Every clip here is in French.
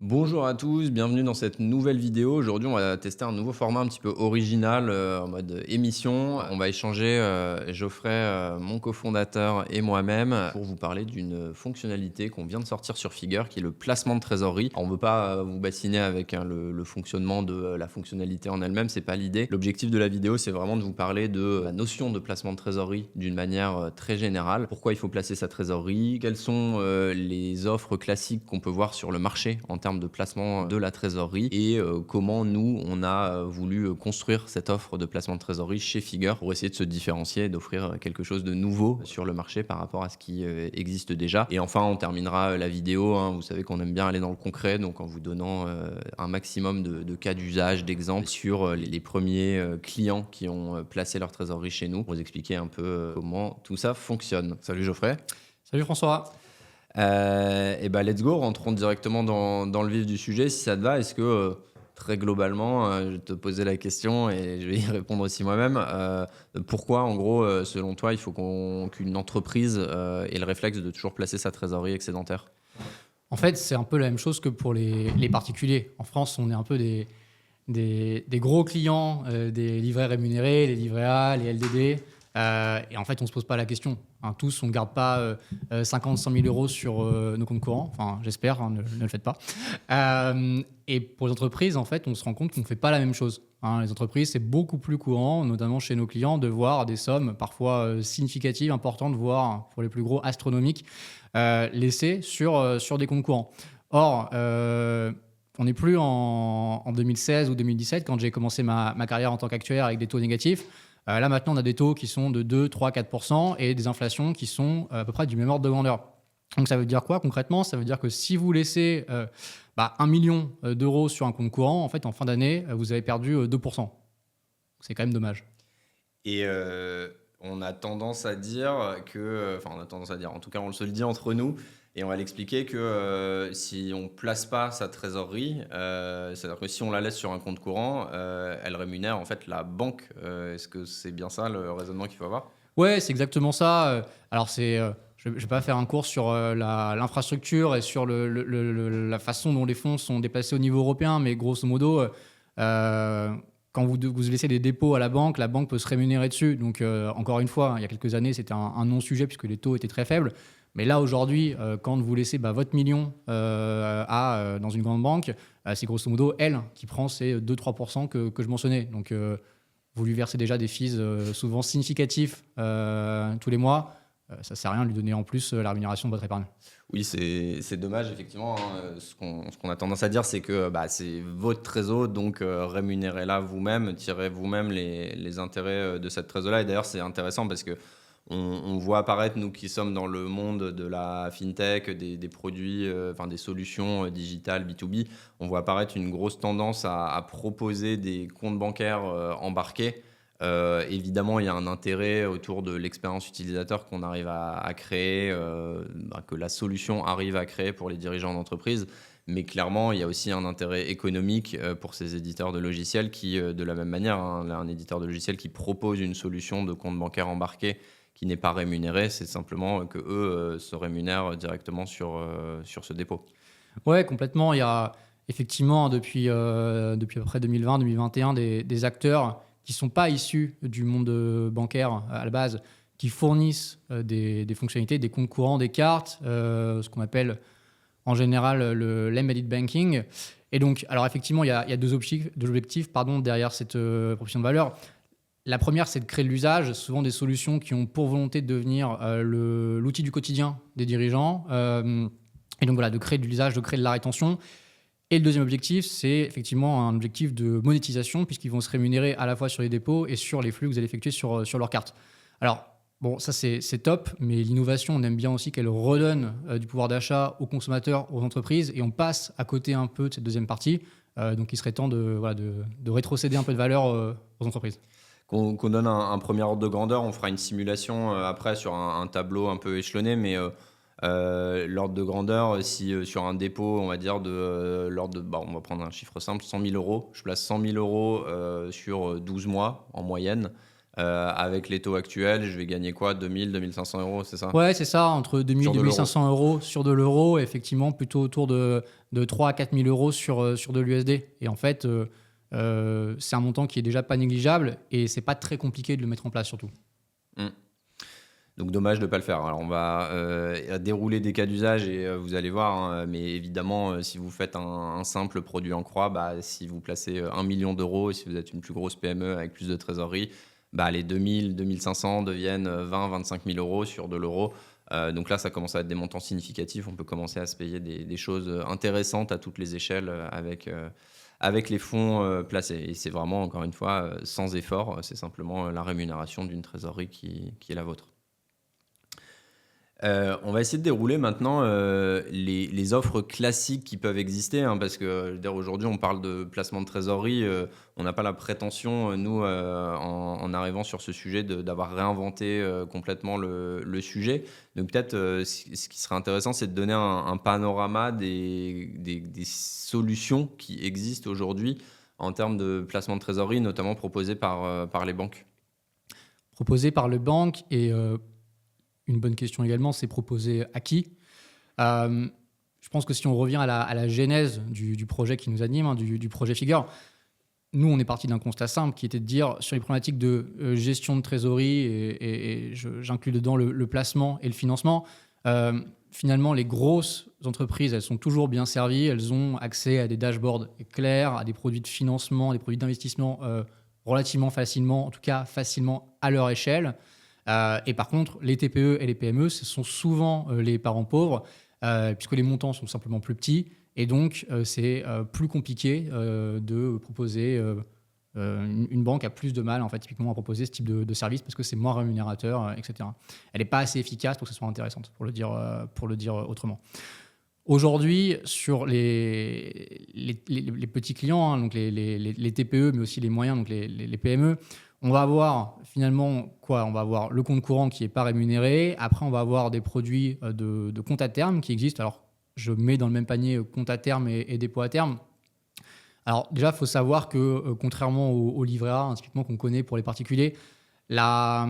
Bonjour à tous, bienvenue dans cette nouvelle vidéo. Aujourd'hui, on va tester un nouveau format un petit peu original en mode émission. On va échanger, Geoffrey, mon cofondateur et moi-même, pour vous parler d'une fonctionnalité qu'on vient de sortir sur Figure, qui est le placement de trésorerie. Alors, on ne veut pas vous bassiner avec le fonctionnement de la fonctionnalité en elle-même, c'est pas l'idée. L'objectif de la vidéo, c'est vraiment de vous parler de la notion de placement de trésorerie d'une manière très générale. Pourquoi il faut placer sa trésorerie, quelles sont les offres classiques qu'on peut voir sur le marché en termes de placement de la trésorerie et comment nous, on a voulu construire cette offre de placement de trésorerie chez Figure pour essayer de se différencier et d'offrir quelque chose de nouveau sur le marché par rapport à ce qui existe déjà. Et enfin, on terminera la vidéo, hein, vous savez qu'on aime bien aller dans le concret, donc en vous donnant un maximum de cas d'usage, d'exemples sur les premiers clients qui ont placé leur trésorerie chez nous pour vous expliquer un peu comment tout ça fonctionne. Salut Geoffrey. Salut François. Et bah let's go, rentrons directement dans le vif du sujet si ça te va. Est-ce que très globalement, je vais te poser la question et je vais y répondre aussi moi-même, pourquoi en gros selon toi il faut qu'une entreprise ait le réflexe de toujours placer sa trésorerie excédentaire? En fait, c'est un peu la même chose que pour les particuliers. En France, on est un peu des gros clients des livrets rémunérés, les livrets A, les LDD. Et en fait, on ne se pose pas la question. Hein, tous, on ne garde pas 50, 100 000 euros sur nos comptes courants. Enfin, j'espère, hein, ne le faites pas. Et pour les entreprises, en fait, on se rend compte qu'on ne fait pas la même chose. Hein, les entreprises, c'est beaucoup plus courant, notamment chez nos clients, de voir des sommes parfois significatives, importantes, voire pour les plus gros astronomiques, laissées sur des comptes courants. Or, on n'est plus en 2016 ou 2017, quand j'ai commencé ma carrière en tant qu'actuaire avec des taux négatifs. Là, maintenant, on a des taux qui sont de 2, 3, 4% et des inflations qui sont à peu près du même ordre de grandeur. Donc, ça veut dire quoi concrètement? Ça veut dire que si vous laissez 1 million d'euros sur un compte courant, en fait, en fin d'année, vous avez perdu 2%. C'est quand même dommage. Et on a tendance à dire que, enfin on a tendance à dire, en tout cas on se le dit entre nous, et on va l'expliquer que si on ne place pas sa trésorerie, c'est-à-dire que si on la laisse sur un compte courant, elle rémunère en fait la banque. Est-ce que c'est bien ça le raisonnement qu'il faut avoir? Ouais, c'est exactement ça. Alors, je ne vais pas faire un cours sur l'infrastructure et sur la façon dont les fonds sont déplacés au niveau européen, mais grosso modo, quand vous laissez des dépôts à la banque peut se rémunérer dessus. Donc, encore une fois, il y a quelques années, c'était un non-sujet puisque les taux étaient très faibles. Mais là, aujourd'hui, quand vous laissez votre million dans une grande banque, c'est grosso modo elle qui prend ces 2-3% que je mentionnais. Donc, vous lui versez déjà des fees souvent significatifs tous les mois. Ça ne sert à rien de lui donner en plus la rémunération de votre épargne. Oui, c'est dommage, effectivement, hein. Ce qu'on a tendance à dire, c'est que c'est votre trésor, donc rémunérez-la vous-même, tirez vous-même les intérêts de cette trésor-là. Et d'ailleurs, c'est intéressant parce que on voit apparaître, nous qui sommes dans le monde de la fintech, des produits, des solutions digitales B2B, on voit apparaître une grosse tendance à proposer des comptes bancaires embarqués. Évidemment, il y a un intérêt autour de l'expérience utilisateur qu'on arrive à créer, que la solution arrive à créer pour les dirigeants d'entreprise. Mais clairement, il y a aussi un intérêt économique pour ces éditeurs de logiciels qui, de la même manière, hein, un éditeur de logiciels qui propose une solution de compte bancaire embarqué qui n'est pas rémunéré, c'est simplement qu'eux se rémunèrent directement sur ce dépôt. Ouais, complètement. Il y a effectivement, depuis à peu près 2020-2021, des acteurs qui ne sont pas issus du monde bancaire à la base, qui fournissent des fonctionnalités, des comptes courants, des cartes, ce qu'on appelle en général l'embedded banking. Et donc, alors effectivement, il y a deux objectifs derrière cette proposition de valeur. La première, c'est de créer de l'usage, souvent des solutions qui ont pour volonté de devenir l'outil du quotidien des dirigeants. Et donc voilà, de créer de l'usage, de créer de la rétention. Et le deuxième objectif, c'est effectivement un objectif de monétisation, puisqu'ils vont se rémunérer à la fois sur les dépôts et sur les flux que vous allez effectuer sur leur carte. Alors, bon, ça c'est top, mais l'innovation, on aime bien aussi qu'elle redonne du pouvoir d'achat aux consommateurs, aux entreprises, et on passe à côté un peu de cette deuxième partie. Donc il serait temps de rétrocéder un peu de valeur aux entreprises. Qu'on donne un premier ordre de grandeur, on fera une simulation après sur un tableau un peu échelonné, mais l'ordre de grandeur, si sur un dépôt, on va dire, on va prendre un chiffre simple, 100 000 euros, je place 100 000 euros sur 12 mois en moyenne. Avec les taux actuels, je vais gagner quoi, 2000, 2500 euros, c'est ça? Ouais, c'est ça, entre 2000 Sur et de l'euro. 2500 euros sur de l'euro, effectivement, plutôt autour de 3 à 4 000 euros sur de l'USD. Et en fait, c'est un montant qui est déjà pas négligeable et c'est pas très compliqué de le mettre en place surtout. Mm. Donc dommage de ne pas le faire. Alors on va dérouler des cas d'usage et vous allez voir, hein, mais évidemment, si vous faites un simple produit en croix, bah, si vous placez 1 million d'euros, et si vous êtes une plus grosse PME avec plus de trésorerie, bah, les 2000, 2500 deviennent 20, 25 000 euros sur de l'euro. Donc là, ça commence à être des montants significatifs. On peut commencer à se payer des choses intéressantes à toutes les échelles avec les fonds placés. Et c'est vraiment, encore une fois, sans effort. C'est simplement la rémunération d'une trésorerie qui est la vôtre. On va essayer de dérouler maintenant les offres classiques qui peuvent exister, hein, parce que je veux dire, aujourd'hui on parle de placement de trésorerie, on n'a pas la prétention, nous, en arrivant sur ce sujet, d'avoir réinventé complètement le sujet. Donc peut-être ce qui serait intéressant, c'est de donner un panorama des solutions qui existent aujourd'hui en termes de placement de trésorerie, notamment proposées par les banques. Proposé par le banque et une bonne question également, c'est proposé à qui? Je pense que si on revient à la genèse du projet qui nous anime, hein, du projet Figure, nous, on est parti d'un constat simple qui était de dire sur les problématiques de gestion de trésorerie, et j'inclus dedans le placement et le financement, finalement, les grosses entreprises, elles sont toujours bien servies, elles ont accès à des dashboards clairs, à des produits de financement, des produits d'investissement relativement facilement, en tout cas facilement à leur échelle. Et par contre, les TPE et les PME, ce sont souvent les parents pauvres, puisque les montants sont simplement plus petits. Et donc, c'est plus compliqué de proposer. Une banque a plus de mal, en fait, typiquement, à proposer ce type de service parce que c'est moins rémunérateur, etc. Elle n'est pas assez efficace pour que ce soit intéressante, pour le dire autrement. Aujourd'hui, sur les petits clients, hein, donc les TPE, mais aussi les moyens, donc les PME, on va avoir finalement quoi? On va avoir le compte courant qui n'est pas rémunéré. Après, on va avoir des produits de compte à terme qui existent. Alors, je mets dans le même panier compte à terme et dépôt à terme. Alors, déjà, il faut savoir que contrairement au livret A, hein, typiquement qu'on connaît pour les particuliers, la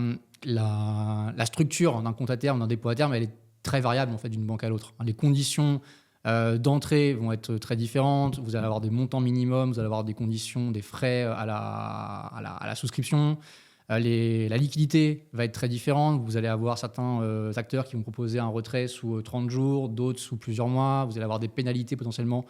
structure d'un compte à terme, d'un dépôt à terme, elle est très variable en fait, d'une banque à l'autre. Les conditions d'entrée vont être très différentes. Vous allez avoir des montants minimums, vous allez avoir des conditions, des frais à la souscription. La liquidité va être très différente. Vous allez avoir certains acteurs qui vont proposer un retrait sous 30 jours, d'autres sous plusieurs mois. Vous allez avoir des pénalités potentiellement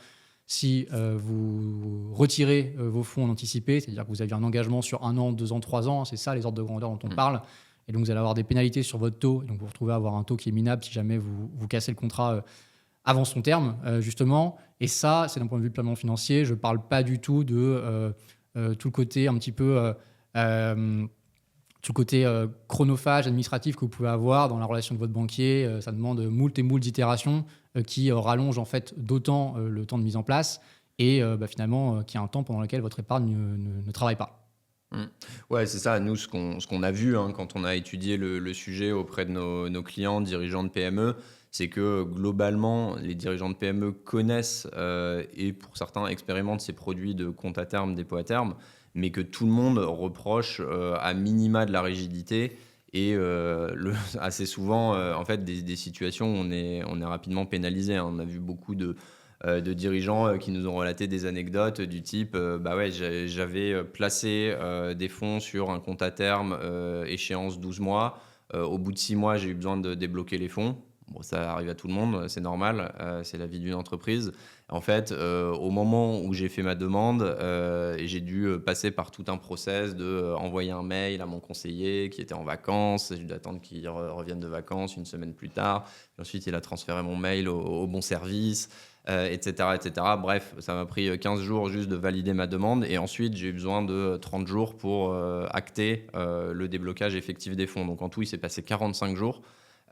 si vous retirez vos fonds en anticipé, c'est-à-dire que vous aviez un engagement sur 1 an, 2 ans, 3 ans. C'est ça les ordres de grandeur dont on parle. Et donc vous allez avoir des pénalités sur votre taux. Donc vous vous retrouvez à avoir un taux qui est minable si jamais vous cassez le contrat avant son terme, justement. Et ça, c'est d'un point de vue de placement financier. Je ne parle pas du tout de tout le côté un petit peu tout le côté chronophage, administratif que vous pouvez avoir dans la relation de votre banquier. Ça demande moult et moult itérations qui rallongent en fait d'autant le temps de mise en place et finalement qu'il y a un temps pendant lequel votre épargne ne travaille pas. Ouais, c'est ça. Nous, ce qu'on a vu, hein, quand on a étudié le sujet auprès de nos clients, dirigeants de PME, c'est que globalement, les dirigeants de PME connaissent et pour certains expérimentent ces produits de compte à terme, dépôt à terme, mais que tout le monde reproche à minima de la rigidité et assez souvent en fait, des situations où on est rapidement pénalisé, hein. On a vu beaucoup de dirigeants qui nous ont relaté des anecdotes du type bah ouais, j'avais placé des fonds sur un compte à terme, échéance 12 mois. Au bout de 6 mois, j'ai eu besoin de débloquer les fonds. Bon, ça arrive à tout le monde, c'est normal, c'est la vie d'une entreprise. En fait, au moment où j'ai fait ma demande, j'ai dû passer par tout un process de envoyer un mail à mon conseiller qui était en vacances. J'ai dû attendre qu'il revienne de vacances une semaine plus tard. Puis ensuite, il a transféré mon mail au bon service. Etc., etc. Bref, ça m'a pris 15 jours juste de valider ma demande et ensuite j'ai eu besoin de 30 jours pour acter le déblocage effectif des fonds. Donc en tout, il s'est passé 45 jours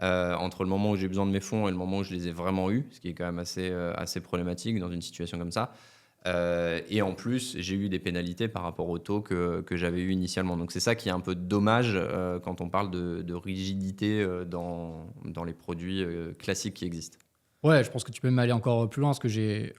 entre le moment où j'ai besoin de mes fonds et le moment où je les ai vraiment eus, ce qui est quand même assez problématique dans une situation comme ça. Et en plus, j'ai eu des pénalités par rapport au taux que j'avais eu initialement. Donc c'est ça qui est un peu dommage quand on parle de rigidité dans les produits classiques qui existent. Ouais, je pense que tu peux même aller encore plus loin, parce que je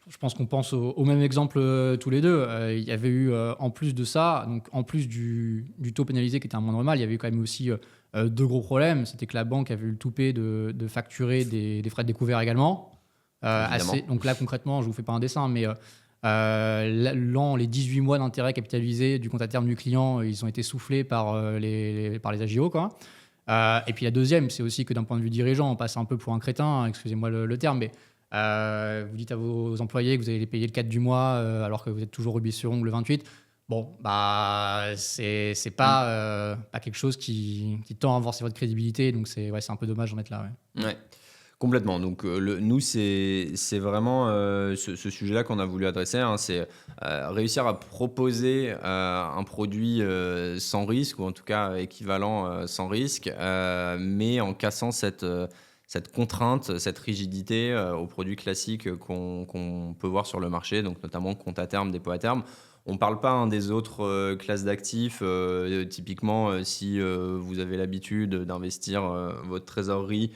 je pense qu'on pense au même exemple tous les deux. Il y avait eu, en plus de ça, donc en plus du taux pénalisé qui était un moins normal, il y avait eu quand même aussi deux gros problèmes. C'était que la banque avait eu le toupet de facturer des frais de découvert également. Donc là, concrètement, je ne vous fais pas un dessin, mais les 18 mois d'intérêt capitalisé du compte à terme du client, ils ont été soufflés par les agios, quoi. Et puis la deuxième, c'est aussi que d'un point de vue dirigeant, on passe un peu pour un crétin, hein, excusez-moi le terme, mais vous dites à vos employés que vous allez les payer le 4 du mois alors que vous êtes toujours rubis sur ongle le 28. Bon, c'est pas quelque chose qui tend à renforcer votre crédibilité, donc c'est un peu dommage d'en être là. Ouais. Ouais. Complètement. Donc, nous, c'est vraiment ce sujet-là qu'on a voulu adresser. Hein, c'est réussir à proposer un produit sans risque, ou en tout cas équivalent sans risque, mais en cassant cette contrainte, cette rigidité aux produits classiques qu'on peut voir sur le marché, donc notamment compte à terme, dépôt à terme. On ne parle pas des autres classes d'actifs. Typiquement, si vous avez l'habitude d'investir votre trésorerie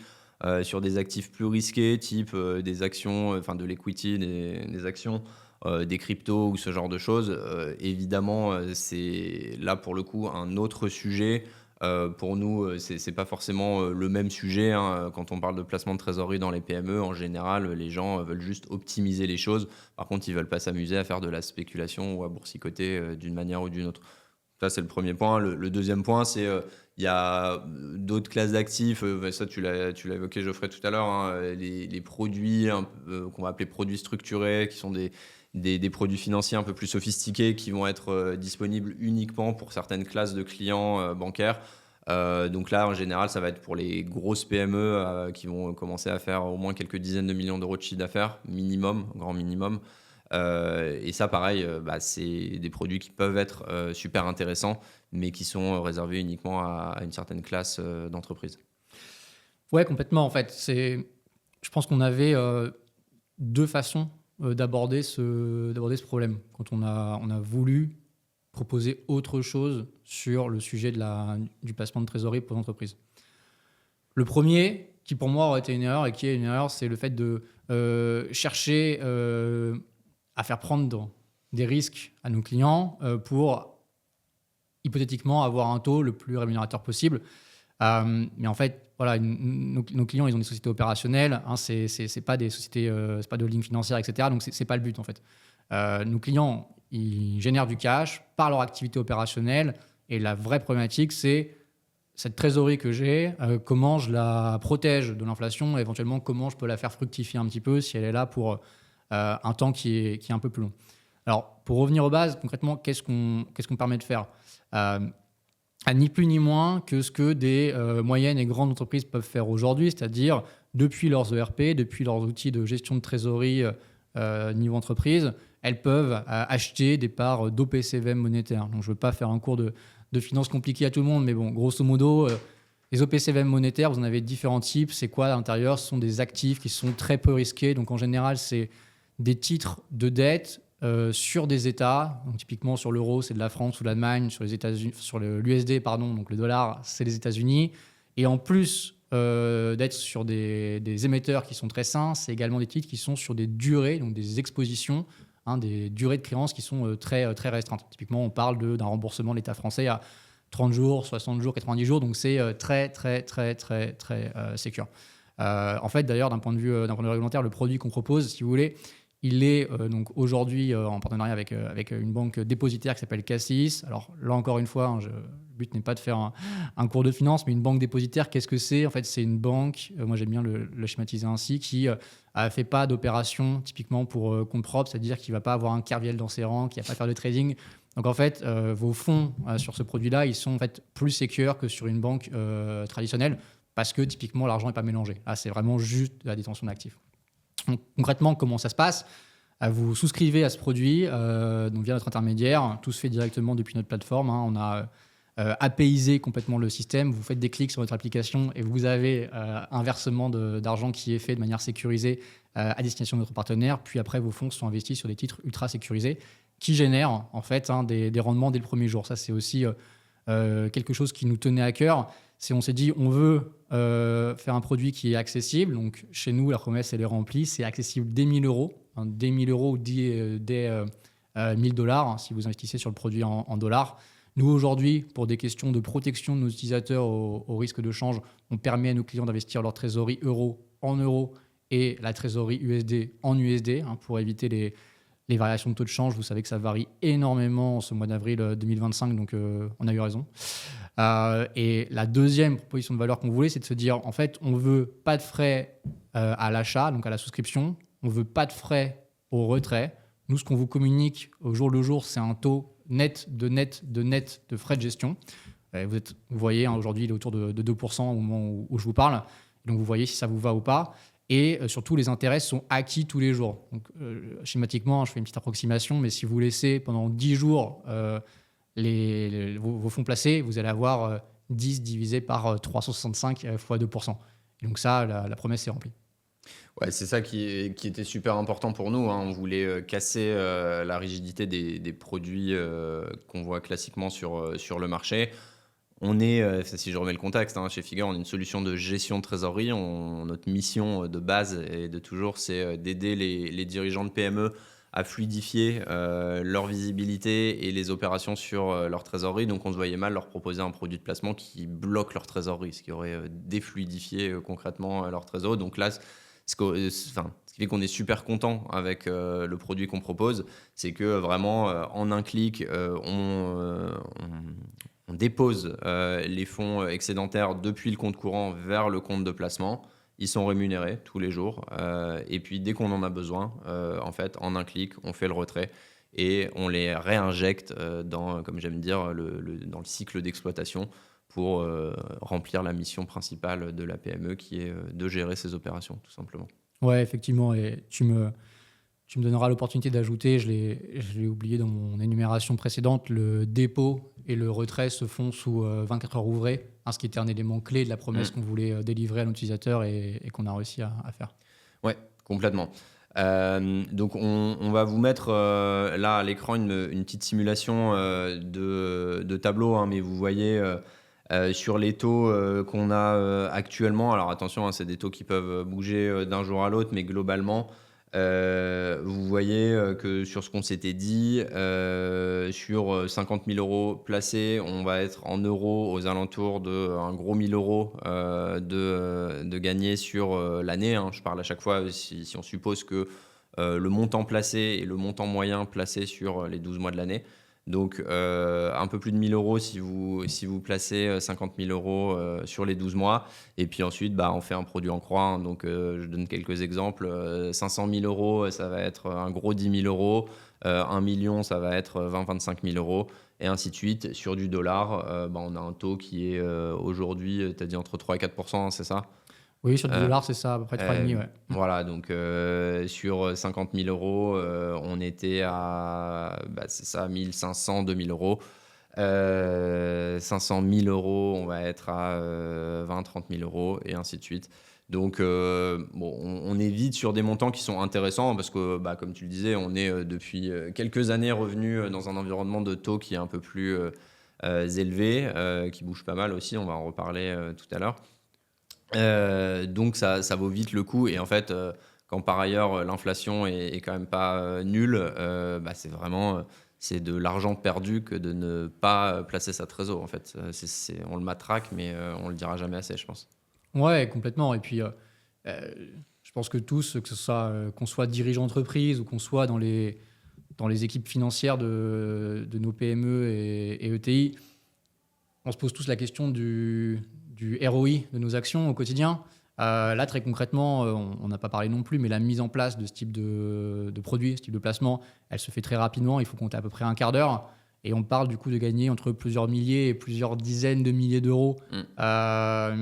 sur des actifs plus risqués, type des actions, de l'equity, des actions, des cryptos ou ce genre de choses. Évidemment, c'est là pour le coup un autre sujet. Pour nous, c'est pas forcément le même sujet. Hein. Quand on parle de placement de trésorerie dans les PME, en général, les gens veulent juste optimiser les choses. Par contre, ils veulent pas s'amuser à faire de la spéculation ou à boursicoter d'une manière ou d'une autre. Ça, c'est le premier point. Le deuxième point, c'est il y a d'autres classes d'actifs. Ça, tu l'as évoqué, Geoffrey, tout à l'heure. Hein, les produits qu'on va appeler produits structurés, qui sont des produits financiers un peu plus sophistiqués qui vont être disponibles uniquement pour certaines classes de clients bancaires. Donc là, en général, ça va être pour les grosses PME qui vont commencer à faire au moins quelques dizaines de millions d'euros de chiffre d'affaires, minimum, grand minimum. Et ça, pareil, c'est des produits qui peuvent être super intéressants, mais qui sont réservés uniquement à une certaine classe d'entreprise. Ouais, complètement. En fait, je pense qu'on avait deux façons d'aborder ce problème quand on a voulu proposer autre chose sur le sujet du placement de trésorerie pour l'entreprise. Le premier, qui pour moi aurait été une erreur et qui est une erreur, c'est le fait de chercher à faire prendre des risques à nos clients pour hypothétiquement avoir un taux le plus rémunérateur possible. Mais en fait, voilà, nos clients, ils ont des sociétés opérationnelles. Hein, c'est pas des sociétés, c'est pas de holding financière, etc. Donc c'est pas le but en fait. Nos clients, ils génèrent du cash par leur activité opérationnelle. Et la vraie problématique, c'est cette trésorerie que j'ai, comment je la protège de l'inflation, et éventuellement comment je peux la faire fructifier un petit peu si elle est là pour un temps qui est un peu plus long. Alors, pour revenir aux bases, concrètement, qu'est-ce qu'on permet de faire ni plus ni moins que ce que des moyennes et grandes entreprises peuvent faire aujourd'hui, c'est-à-dire depuis leurs ERP, depuis leurs outils de gestion de trésorerie niveau entreprise, elles peuvent acheter des parts d'OPCVM monétaires. Donc, je ne veux pas faire un cours de finance compliqué à tout le monde, mais bon, grosso modo, les OPCVM monétaires, vous en avez différents types. C'est quoi à l'intérieur? Ce sont des actifs qui sont très peu risqués. Donc, en général, c'est des titres de dette sur des États. Donc, typiquement, sur l'euro, c'est de la France ou de l'Allemagne. Sur les États-Unis, sur l'USD, donc le dollar, c'est les États-Unis. Et en plus d'être sur des émetteurs qui sont très sains, c'est également des titres qui sont sur des durées, donc des expositions, des durées de créance qui sont très, très restreintes. Typiquement, on parle d'un remboursement de l'État français à 30 jours, 60 jours, 90 jours. Donc, c'est très, très, très, très, très sécure. En fait, d'ailleurs, d'un point de vue réglementaire, le produit qu'on propose, si vous voulez, il est donc aujourd'hui en partenariat avec une banque dépositaire qui s'appelle Cassis. Alors là, encore une fois, le but n'est pas de faire un cours de finance, mais une banque dépositaire, qu'est-ce que c'est? En fait, c'est une banque, moi j'aime bien le schématiser ainsi, qui ne fait pas d'opération typiquement pour compte propre, c'est-à-dire qu'il ne va pas avoir un Kerviel dans ses rangs, qui ne va pas faire de trading. Donc en fait, vos fonds sur ce produit-là, ils sont en fait plus sécures que sur une banque traditionnelle, parce que typiquement, l'argent n'est pas mélangé. Là, c'est vraiment juste de la détention d'actifs. Donc, concrètement, comment ça se passe? Vous souscrivez à ce produit donc via notre intermédiaire. Tout se fait directement depuis notre plateforme. On a APIsé complètement le système. Vous faites des clics sur votre application et vous avez un versement d'argent qui est fait de manière sécurisée à destination de notre partenaire. Puis après, vos fonds sont investis sur des titres ultra sécurisés qui génèrent en fait des rendements dès le premier jour. Ça, c'est aussi quelque chose qui nous tenait à cœur. On s'est dit, on veut faire un produit qui est accessible. Donc, chez nous, la promesse, elle est remplie. C'est accessible dès 1 000 euros. dès 1000 euros ou dès 1000 dollars, hein, si vous investissez sur le produit en dollars. Nous, aujourd'hui, pour des questions de protection de nos utilisateurs au risque de change, on permet à nos clients d'investir leur trésorerie euro en euros et la trésorerie USD en USD, hein, pour éviter les variations de taux de change. Vous savez que ça varie énormément ce mois d'avril 2025, donc on a eu raison. Et la deuxième proposition de valeur qu'on voulait, c'est de se dire, en fait, on ne veut pas de frais à l'achat, donc à la souscription. On ne veut pas de frais au retrait. Nous, ce qu'on vous communique au jour le jour, c'est un taux net de frais de gestion. Vous voyez, hein, aujourd'hui, il est autour de 2% au moment où je vous parle. Donc, vous voyez si ça vous va ou pas. Et surtout, les intérêts sont acquis tous les jours. Donc, schématiquement, je fais une petite approximation, mais si vous laissez pendant 10 jours vos fonds placés, vous allez avoir 10 divisé par 365 fois 2%. Et donc ça, la promesse est remplie. Ouais, c'est ça qui était super important pour nous, hein. On voulait casser la rigidité des produits qu'on voit classiquement sur le marché. On est, si je remets le contexte, hein, chez Figure, on est une solution de gestion de trésorerie. Notre mission de base et de toujours, c'est d'aider les dirigeants de PME à fluidifier leur visibilité et les opérations sur leur trésorerie. Donc, on se voyait mal leur proposer un produit de placement qui bloque leur trésorerie, ce qui aurait défluidifié concrètement leur trésor. Donc là, ce qui fait qu'on est super content avec le produit qu'on propose, c'est que vraiment, en un clic, on dépose les fonds excédentaires depuis le compte courant vers le compte de placement. Ils sont rémunérés tous les jours. Et puis, dès qu'on en a besoin, en fait, en un clic, on fait le retrait et on les réinjecte dans, comme j'aime dire, dans le cycle d'exploitation pour remplir la mission principale de la PME qui est de gérer ses opérations, tout simplement. Ouais, effectivement. Et tu me donneras l'opportunité d'ajouter, je l'ai oublié dans mon énumération précédente, le dépôt et le retrait se font sous 24 heures ouvrées, hein, ce qui était un élément clé de la promesse qu'on voulait délivrer à nos utilisateurs et qu'on a réussi à faire. Ouais, complètement. Donc on va vous mettre là à l'écran une petite simulation de tableau, hein, mais vous voyez sur les taux qu'on a actuellement, alors attention, hein, c'est des taux qui peuvent bouger d'un jour à l'autre, mais globalement, vous voyez que sur ce qu'on s'était dit, sur 50 000 euros placés, on va être en euros aux alentours d'un gros 1000 euros de gagner sur l'année, hein. Je parle à chaque fois, si on suppose que le montant placé et le montant moyen placé sur les 12 mois de l'année. Donc, un peu plus de 1000 euros si vous placez 50 000 euros sur les 12 mois. Et puis ensuite, on fait un produit en croix, hein. Donc, je donne quelques exemples. 500 000 euros, ça va être un gros 10 000 euros. 1 million, ça va être 20-25 000 euros. Et ainsi de suite. Sur du dollar, on a un taux qui est aujourd'hui, tu as dit entre 3 et 4%, hein, c'est ça ? Oui, sur du dollar, c'est ça, à peu près 3,5, ouais. Voilà, donc sur 50 000 euros, on était à, c'est ça, 1500, 2000 euros. 500 000 euros, on va être à 20-30 000 euros, et ainsi de suite. Donc, on est vite sur des montants qui sont intéressants parce que, comme tu le disais, on est depuis quelques années revenu dans un environnement de taux qui est un peu plus élevé, qui bouge pas mal aussi, on va en reparler tout à l'heure. Donc ça vaut vite le coup, et en fait quand par ailleurs l'inflation est quand même pas nulle, c'est de l'argent perdu que de ne pas placer sa trésor, en fait. On le matraque, mais on le dira jamais assez, je pense. Ouais, complètement. Et puis je pense que tous, que ce soit qu'on soit dirigeant d'entreprise ou qu'on soit dans les équipes financières de nos PME et ETI, on se pose tous la question du ROI de nos actions au quotidien. Là, très concrètement, on n'a pas parlé non plus, mais la mise en place de ce type de produit, ce type de placement, elle se fait très rapidement. Il faut compter à peu près un quart d'heure. Et on parle du coup de gagner entre plusieurs milliers et plusieurs dizaines de milliers d'euros en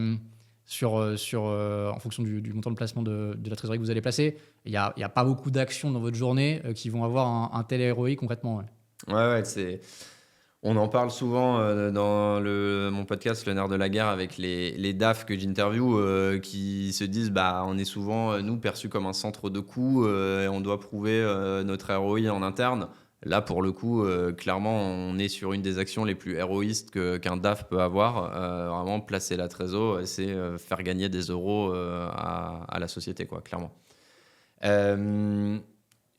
fonction du montant de placement de la trésorerie que vous allez placer. Il n'y a pas beaucoup d'actions dans votre journée qui vont avoir un tel ROI concrètement. Ouais, on en parle souvent dans mon podcast Le Nerf de la Guerre avec les DAF que j'interviewe qui se disent on est souvent nous perçus comme un centre de coût et on doit prouver notre ROI en interne. Là, pour le coup, clairement, on est sur une des actions les plus héroïstes qu'un DAF peut avoir. Vraiment, placer la trésor, c'est faire gagner des euros à la société, quoi, clairement.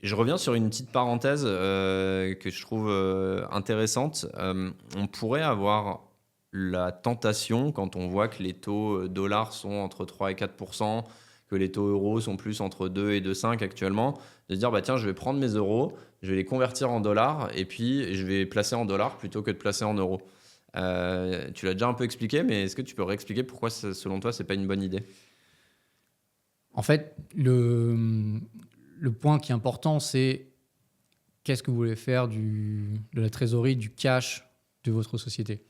Je reviens sur une petite parenthèse que je trouve intéressante. On pourrait avoir la tentation, quand on voit que les taux dollars sont entre 3 et 4%, que les taux euros sont plus entre 2 et 2,5 actuellement, de se dire bah, tiens, je vais prendre mes euros, je vais les convertir en dollars et puis je vais placer en dollars plutôt que de placer en euros. Tu l'as déjà un peu expliqué, mais est-ce que tu peux réexpliquer pourquoi, selon toi, c'est pas une bonne idée? En fait, le point qui est important, c'est qu'est-ce que vous voulez faire de la trésorerie, du cash de votre société.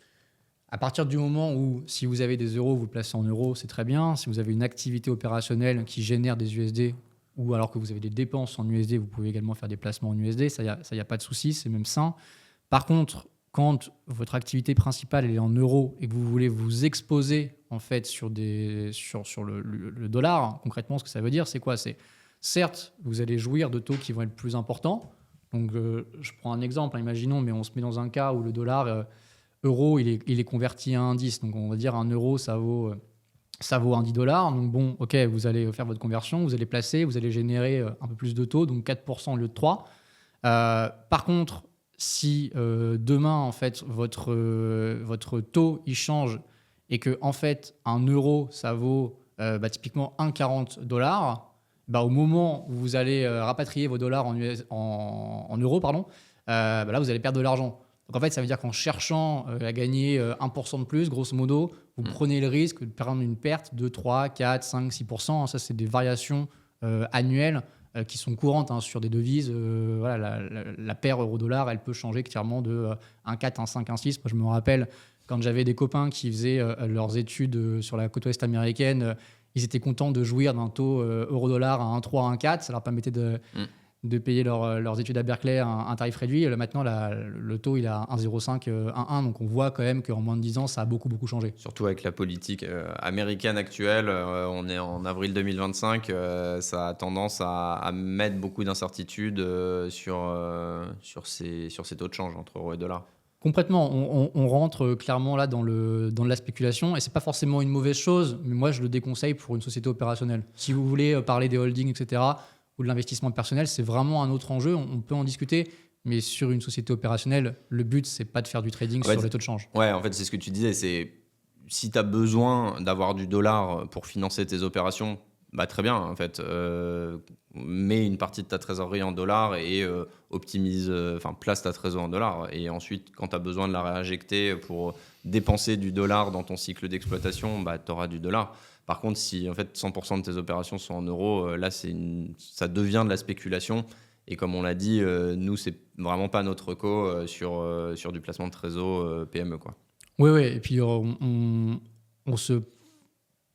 À partir du moment où, si vous avez des euros, vous le placez en euros, c'est très bien. Si vous avez une activité opérationnelle qui génère des USD, ou alors que vous avez des dépenses en USD, vous pouvez également faire des placements en USD. Ça, y a pas de souci, c'est même sain. Par contre, quand votre activité principale elle est en euros et que vous voulez vous exposer en fait sur le dollar, concrètement, ce que ça veut dire, c'est quoi? C'est certes, vous allez jouir de taux qui vont être plus importants. Donc, je prends un exemple, imaginons, mais on se met dans un cas où le dollar euro, il est converti à un 10. Donc, on va dire un euro, ça vaut un 10 dollars. Donc, bon, ok, vous allez faire votre conversion, vous allez placer, vous allez générer un peu plus de taux, donc 4% au lieu de 3%. Par contre, si demain, en fait, votre taux, il change et que, en fait, un euro, ça vaut typiquement 1,40 dollars, au moment où vous allez rapatrier vos dollars en euros, pardon, là, vous allez perdre de l'argent. Donc, en fait, ça veut dire qu'en cherchant à gagner 1% de plus, grosso modo, vous prenez le risque de prendre une perte de 3, 4, 5, 6%. Ça, c'est des variations annuelles qui sont courantes sur des devises. Voilà, la paire euro-dollar, elle peut changer clairement de 1,4, 1,5, 1,6. Moi, je me rappelle quand j'avais des copains qui faisaient leurs études sur la côte ouest américaine, ils étaient contents de jouir d'un taux euro-dollar à 1,3, 1,4. Ça leur permettait de payer leurs études à Berkeley à un tarif réduit. Maintenant, le taux, il est à 1,05, 1,1. Donc, on voit quand même qu'en moins de 10 ans, ça a beaucoup, beaucoup changé. Surtout avec la politique américaine actuelle, on est en avril 2025, ça a tendance à mettre beaucoup d'incertitudes sur ces taux de change entre euros et dollars. Complètement. On rentre clairement là dans la spéculation et c'est pas forcément une mauvaise chose, mais moi je le déconseille pour une société opérationnelle. Si vous voulez parler des holdings, etc., ou de l'investissement personnel, c'est vraiment un autre enjeu. On peut en discuter, mais sur une société opérationnelle, le but c'est pas de faire du trading sur les taux de change. Ouais, en fait, c'est ce que tu disais. C'est si tu as besoin d'avoir du dollar pour financer tes opérations, très bien, en fait. Mets une partie de ta trésorerie en dollars et place ta trésorerie en dollars. Et ensuite, quand tu as besoin de la réinjecter pour dépenser du dollar dans ton cycle d'exploitation, tu auras du dollar. Par contre, si en fait 100% de tes opérations sont en euros, là, ça devient de la spéculation. Et comme on l'a dit, nous, c'est vraiment pas notre reco sur du placement de trésor PME, quoi. Oui, et puis on se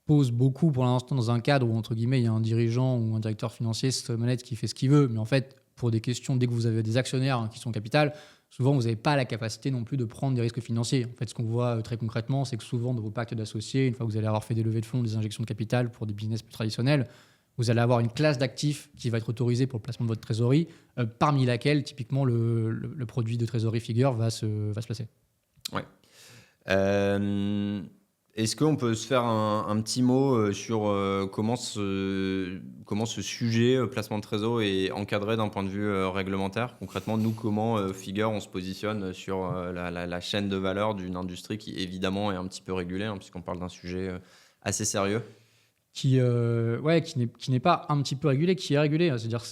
pose beaucoup pour l'instant dans un cadre où, entre guillemets, il y a un dirigeant ou un directeur financier, c'est manette qui fait ce qu'il veut. Mais en fait, pour des questions, dès que vous avez des actionnaires qui sont capital, souvent, vous n'avez pas la capacité non plus de prendre des risques financiers. En fait, ce qu'on voit très concrètement, c'est que souvent, dans vos pactes d'associés, une fois que vous allez avoir fait des levées de fonds, des injections de capital pour des business plus traditionnels, vous allez avoir une classe d'actifs qui va être autorisée pour le placement de votre trésorerie, parmi laquelle, typiquement, le produit de trésorerie Figure va se placer. Ouais. Est-ce qu'on peut se faire un petit mot sur comment ce sujet, placement de trésor, est encadré d'un point de vue réglementaire? Concrètement, nous, comment Figure, on se positionne sur la chaîne de valeur d'une industrie qui, évidemment, est un petit peu régulée, puisqu'on parle d'un sujet assez sérieux? Qui n'est pas un petit peu régulé, qui est régulé. C'est-à-dire,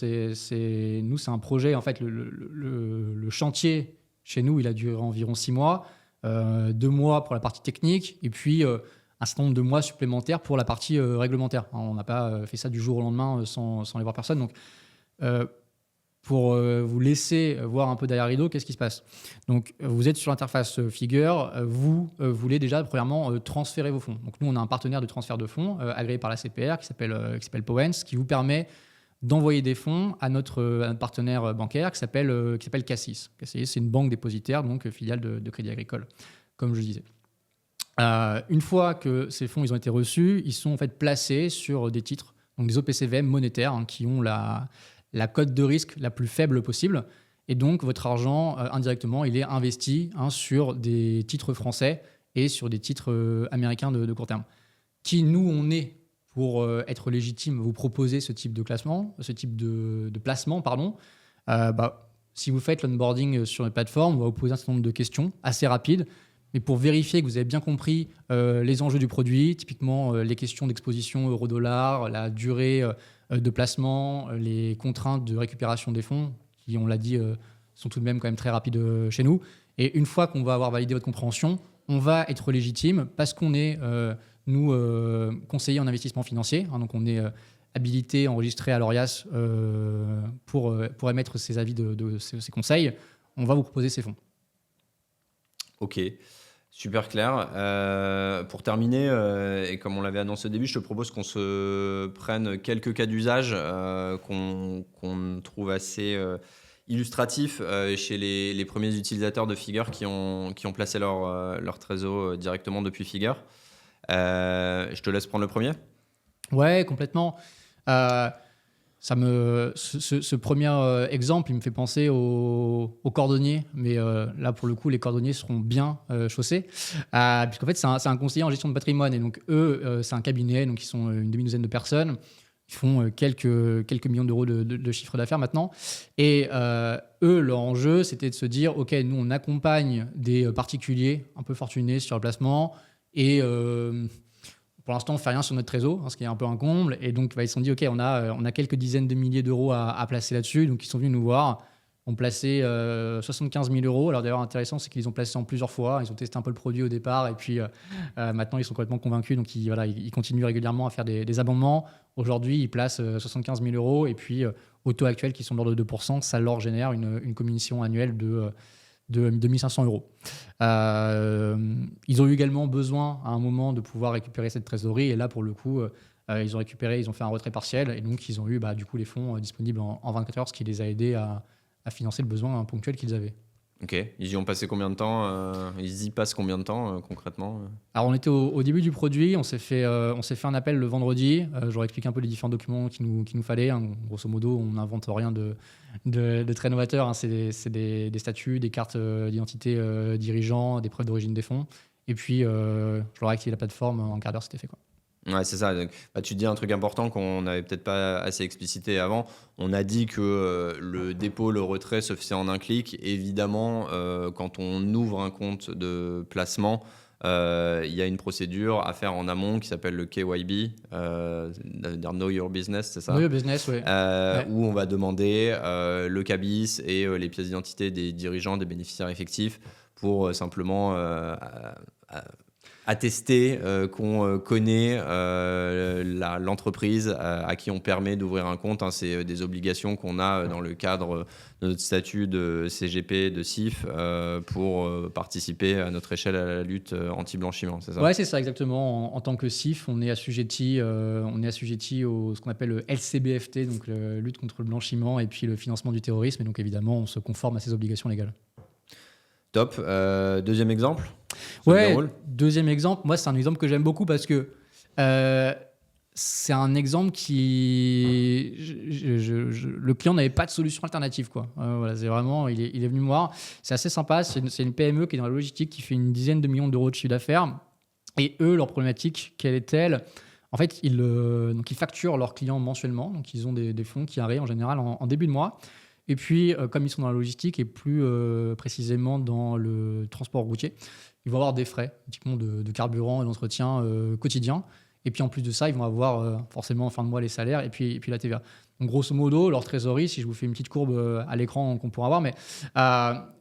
nous, c'est un projet. En fait, le chantier, chez nous, il a duré environ 6 mois. 2 mois pour la partie technique et puis un certain nombre de mois supplémentaires pour la partie réglementaire. On n'a pas fait ça du jour au lendemain sans les voir personne. Donc, pour vous laisser voir un peu derrière rideau, qu'est-ce qui se passe? Donc, vous êtes sur l'interface Figure, vous voulez déjà, premièrement, transférer vos fonds. Donc, nous, on a un partenaire de transfert de fonds agréé par la CPR qui s'appelle Powens, qui vous permet d'envoyer des fonds à notre partenaire bancaire qui s'appelle Cassis. Cassis, c'est une banque dépositaire, donc filiale de Crédit Agricole, comme je disais. Une fois que ces fonds ils ont été reçus, ils sont en fait placés sur des titres, donc des OPCVM monétaires qui ont la cote de risque la plus faible possible. Et donc, votre argent, indirectement, il est investi sur des titres français et sur des titres américains de court terme. Qui, nous, on est pour être légitime, vous proposer ce type de classement, ce type de placement, pardon, si vous faites l'onboarding sur une plateforme, on va vous poser un certain nombre de questions assez rapides, mais pour vérifier que vous avez bien compris les enjeux du produit, typiquement les questions d'exposition euro-dollar, la durée de placement, les contraintes de récupération des fonds, qui, on l'a dit, sont tout de même quand même très rapides chez nous. Et une fois qu'on va avoir validé votre compréhension, on va être légitime parce qu'on est, nous, conseillers en investissement financier. Donc, on est habilité, enregistré à l'ORIAS pour émettre ces avis ces conseils. On va vous proposer ces fonds. Ok, super clair. Pour terminer, et comme on l'avait annoncé au début, je te propose qu'on se prenne quelques cas d'usage qu'on trouve assez illustratifs chez les premiers utilisateurs de Figure qui ont placé leur trésor directement depuis Figure. Je te laisse prendre le premier. Ouais, complètement. Ce premier exemple, il me fait penser aux cordonniers, mais là, pour le coup, les cordonniers seront bien chaussés, puisqu'en fait, c'est un conseiller en gestion de patrimoine, et donc eux, c'est un cabinet, donc ils sont une demi-douzaine de personnes, ils font quelques millions d'euros de chiffre d'affaires maintenant, et eux, leur enjeu, c'était de se dire, ok, nous, on accompagne des particuliers un peu fortunés sur le placement, et pour l'instant, on ne fait rien sur notre trésor, ce qui est un peu un comble. Et donc, ils se sont dit, OK, on a quelques dizaines de milliers d'euros à placer là-dessus. Donc, ils sont venus nous voir. On placé 75 000 euros. Alors, d'ailleurs, intéressant, c'est qu'ils ont placé en plusieurs fois. Ils ont testé un peu le produit au départ. Et puis, maintenant, ils sont complètement convaincus. Donc, ils continuent régulièrement à faire des abondements. Aujourd'hui, ils placent 75 000 euros. Et puis, au taux actuel, qui sont de l'ordre de 2%, ça leur génère une commission annuelle de 1 500 euros. Ils ont eu également besoin à un moment de pouvoir récupérer cette trésorerie, et là pour le coup ils ont fait un retrait partiel, et donc ils ont eu du coup les fonds disponibles en 24 heures, ce qui les a aidés à financer le besoin ponctuel qu'ils avaient. Ok, ils y ont passé combien de temps Ils y passent combien de temps concrètement Alors on était au début du produit, on s'est fait un appel le vendredi. Je leur explique un peu les différents documents qu'il nous fallait. Grosso modo, on n'invente rien de très novateur. C'est des statuts, des cartes d'identité dirigeants, des preuves d'origine des fonds. Et puis je leur ai activé la plateforme, en quart d'heure c'était fait, quoi. Ouais, c'est ça. Donc, tu dis un truc important qu'on n'avait peut-être pas assez explicité avant. On a dit que le dépôt, le retrait se faisait en un clic. Évidemment, quand on ouvre un compte de placement, il y a une procédure à faire en amont qui s'appelle le KYB, c'est-à-dire Know Your Business, c'est ça? Know Your Business, oui. Ouais. Où on va demander le CABIS et les pièces d'identité des dirigeants, des bénéficiaires effectifs pour simplement attester qu'on connaît l'entreprise à qui on permet d'ouvrir un compte. C'est des obligations qu'on a dans le cadre de notre statut de CGP, de CIF, pour participer à notre échelle à la lutte anti-blanchiment, c'est ça? Ouais, c'est ça, exactement. En tant que CIF, on est assujetti au ce qu'on appelle le LCBFT, donc la lutte contre le blanchiment et puis le financement du terrorisme. Et donc évidemment, on se conforme à ces obligations légales. Top. Deuxième exemple? Ouais, deuxième exemple, moi c'est un exemple que j'aime beaucoup parce que c'est un exemple qui... le client n'avait pas de solution alternative, quoi. Voilà, c'est vraiment, il est venu me voir. C'est assez sympa, c'est une PME qui est dans la logistique, qui fait une dizaine de millions d'euros de chiffre d'affaires. Et eux, leur problématique, quelle est-elle? En fait, ils facturent leurs clients mensuellement. Donc ils ont des fonds qui arrivent en général en début de mois. Et puis, comme ils sont dans la logistique et plus précisément dans le transport routier, ils vont avoir des frais, typiquement de carburant et d'entretien quotidien. Et puis, en plus de ça, ils vont avoir forcément en fin de mois les salaires et puis la TVA. Donc, grosso modo, leur trésorerie, si je vous fais une petite courbe à l'écran qu'on pourra voir, mais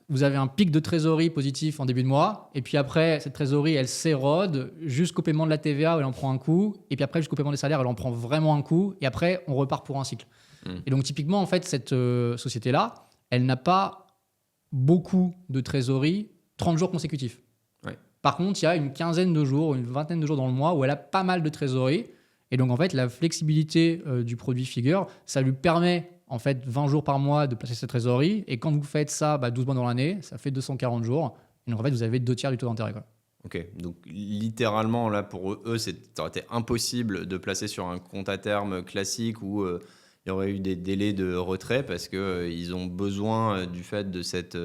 vous avez un pic de trésorerie positif en début de mois. Et puis après, cette trésorerie, elle s'érode jusqu'au paiement de la TVA où elle en prend un coup. Et puis après, jusqu'au paiement des salaires, elle en prend vraiment un coup. Et après, on repart pour un cycle. Et donc, typiquement, en fait, cette société-là, elle n'a pas beaucoup de trésorerie 30 jours consécutifs. Ouais. Par contre, il y a une quinzaine de jours, une vingtaine de jours dans le mois où elle a pas mal de trésorerie. Et donc, en fait, la flexibilité du produit Figure, ça lui permet, en fait, 20 jours par mois de placer cette trésorerie. Et quand vous faites ça 12 mois dans l'année, ça fait 240 jours. Et donc, en fait, vous avez 2/3 du taux d'intérêt, quoi. Ok, donc littéralement, là, pour eux, ça aurait été impossible de placer sur un compte à terme classique où il y aurait eu des délais de retrait parce qu'ils ont besoin du fait de cette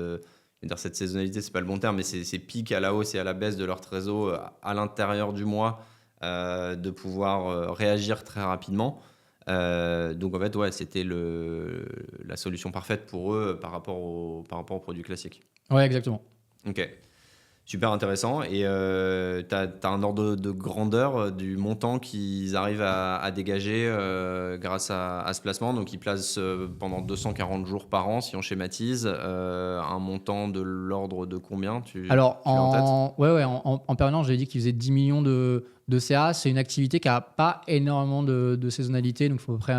saisonnalité, c'est pas le bon terme, mais ces pics à la hausse et à la baisse de leur trésor à l'intérieur du mois de pouvoir réagir très rapidement. Donc en fait, ouais, c'était la solution parfaite pour eux par rapport aux produits classiques. Ouais, exactement. Ok, super intéressant. Et tu as un ordre de grandeur du montant qu'ils arrivent à dégager grâce à ce placement. Donc ils placent pendant 240 jours par an, si on schématise, un montant de l'ordre de combien Alors, tu l'as en tête? en permanence, j'avais dit qu'ils faisaient 10 millions de CA. C'est une activité qui n'a pas énormément de saisonnalité. Donc, il faut à peu près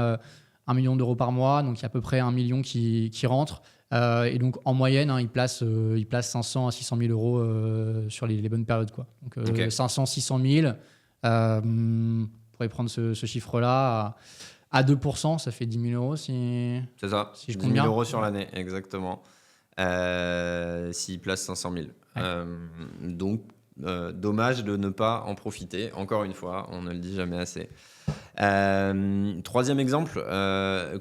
1 million d'euros par mois. Donc, il y a à peu près 1 million qui rentre. Et donc, en moyenne, ils placent 500 à 600 000 euros sur les bonnes périodes, quoi. Donc, Ok, 500, 600 000. On pourrait prendre ce chiffre-là à 2%. Ça fait 10 000 euros c'est ça, si je 10 compte 000 bien. euros sur l'année, exactement. S'ils placent 500 000. Ouais. Donc, dommage de ne pas en profiter. Encore une fois, on ne le dit jamais assez. Troisième exemple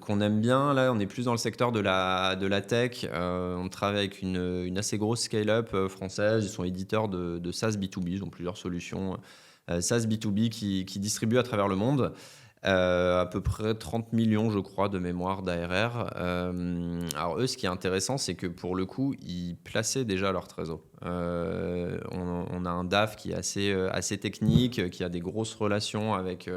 qu'on aime bien, là on est plus dans le secteur de la tech. On travaille avec une assez grosse scale-up française. Ils sont éditeurs de SaaS B2B, ils ont plusieurs solutions SaaS B2B qui distribuent à travers le monde. À peu près 30 millions, je crois, de mémoire d'ARR. Alors eux, ce qui est intéressant, c'est que pour le coup, ils plaçaient déjà leur trésor. On a un DAF qui est assez technique, qui a des grosses relations avec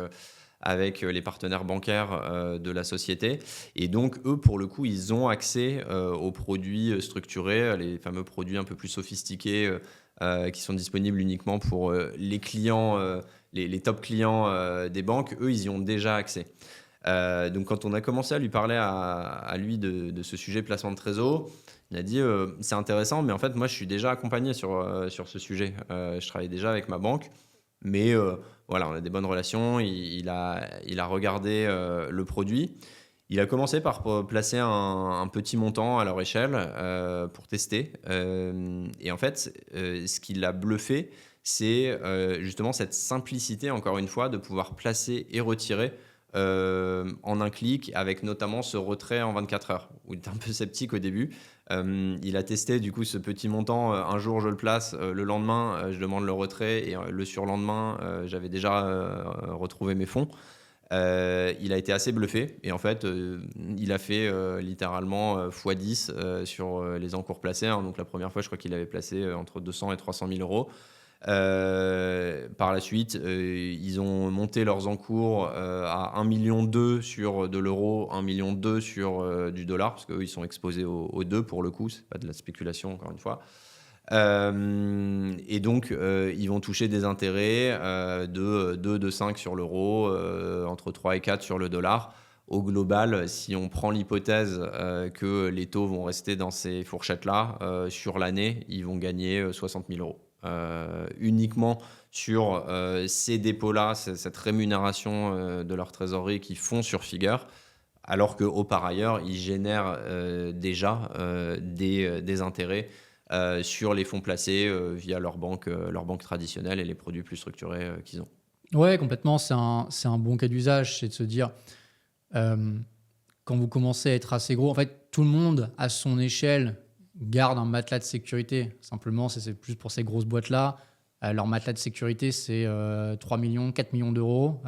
les partenaires bancaires de la société. Et donc, eux, pour le coup, ils ont accès aux produits structurés, les fameux produits un peu plus sophistiqués qui sont disponibles uniquement pour les clients, les top clients des banques. Eux, ils y ont déjà accès. Donc, quand on a commencé à lui parler à lui de ce sujet placement de trésor, il a dit c'est intéressant, mais en fait, moi, je suis déjà accompagné sur ce sujet. Je travaille déjà avec ma banque, mais voilà, on a des bonnes relations. Il a regardé le produit. Il a commencé par placer un petit montant à leur échelle pour tester. Et en fait, ce qui l'a bluffé, c'est justement cette simplicité, encore une fois, de pouvoir placer et retirer en un clic, avec notamment ce retrait en 24 heures, où il était un peu sceptique au début. Il a testé du coup ce petit montant. Un jour, je le place, le lendemain, je demande le retrait, et le surlendemain, j'avais déjà retrouvé mes fonds. Il a été assez bluffé, et en fait, il a fait littéralement x10 sur les encours placés. Hein. Donc la première fois, je crois qu'il avait placé entre 200 et 300 000 euros. Par la suite, ils ont monté leurs encours à 1,2 million sur de l'euro, 1,2 million sur du dollar, parce qu'eux, ils sont exposés aux deux pour le coup, c'est pas de la spéculation, encore une fois. Et donc, ils vont toucher des intérêts de 2, de 5 sur l'euro, entre 3 et 4 sur le dollar. Au global, si on prend l'hypothèse que les taux vont rester dans ces fourchettes-là, sur l'année, ils vont gagner 60 000 euros. Uniquement sur ces dépôts-là, cette rémunération de leur trésorerie qu'ils font sur Figure, alors qu'au par ailleurs, ils génèrent déjà des intérêts sur les fonds placés via leur banque traditionnelle et les produits plus structurés qu'ils ont. Ouais, complètement. C'est un bon cas d'usage. C'est de se dire, euh, quand vous commencez à être assez gros, en fait, tout le monde, à son échelle, garde un matelas de sécurité. Simplement, c'est plus pour ces grosses boîtes-là. Leur matelas de sécurité, c'est 3 millions, 4 millions d'euros,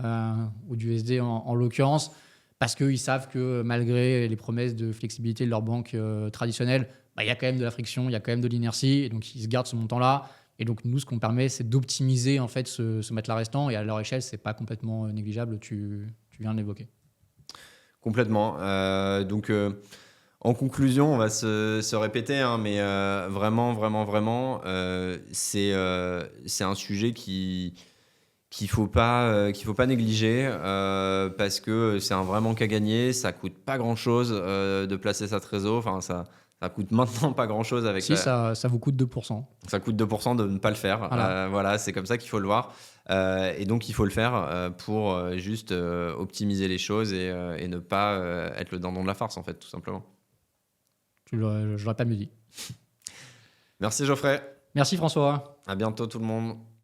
ou d'USD en l'occurrence, parce qu'ils savent que malgré les promesses de flexibilité de leur banque traditionnelle, bah, il y a quand même de la friction, il y a quand même de l'inertie, et donc ils se gardent ce montant-là. Et donc nous, ce qu'on permet, c'est d'optimiser en fait ce matelas restant, et à leur échelle, c'est pas complètement négligeable, tu viens de l'évoquer. Complètement. Donc, en conclusion, on va se répéter, hein, mais vraiment, vraiment, vraiment, c'est un sujet qu'il faut pas négliger parce que c'est un vrai manque à gagner. Ça coûte pas grand-chose de placer sa trésor. Enfin, ça coûte maintenant pas grand-chose avec Si, ça vous coûte 2%. ça coûte 2% de ne pas le faire. Voilà. Voilà, c'est comme ça qu'il faut le voir. Et donc, il faut le faire pour juste optimiser les choses et ne pas être le dindon de la farce, en fait, tout simplement. Je l'aurais pas mieux dit. Merci Geoffrey. Merci François. À bientôt tout le monde.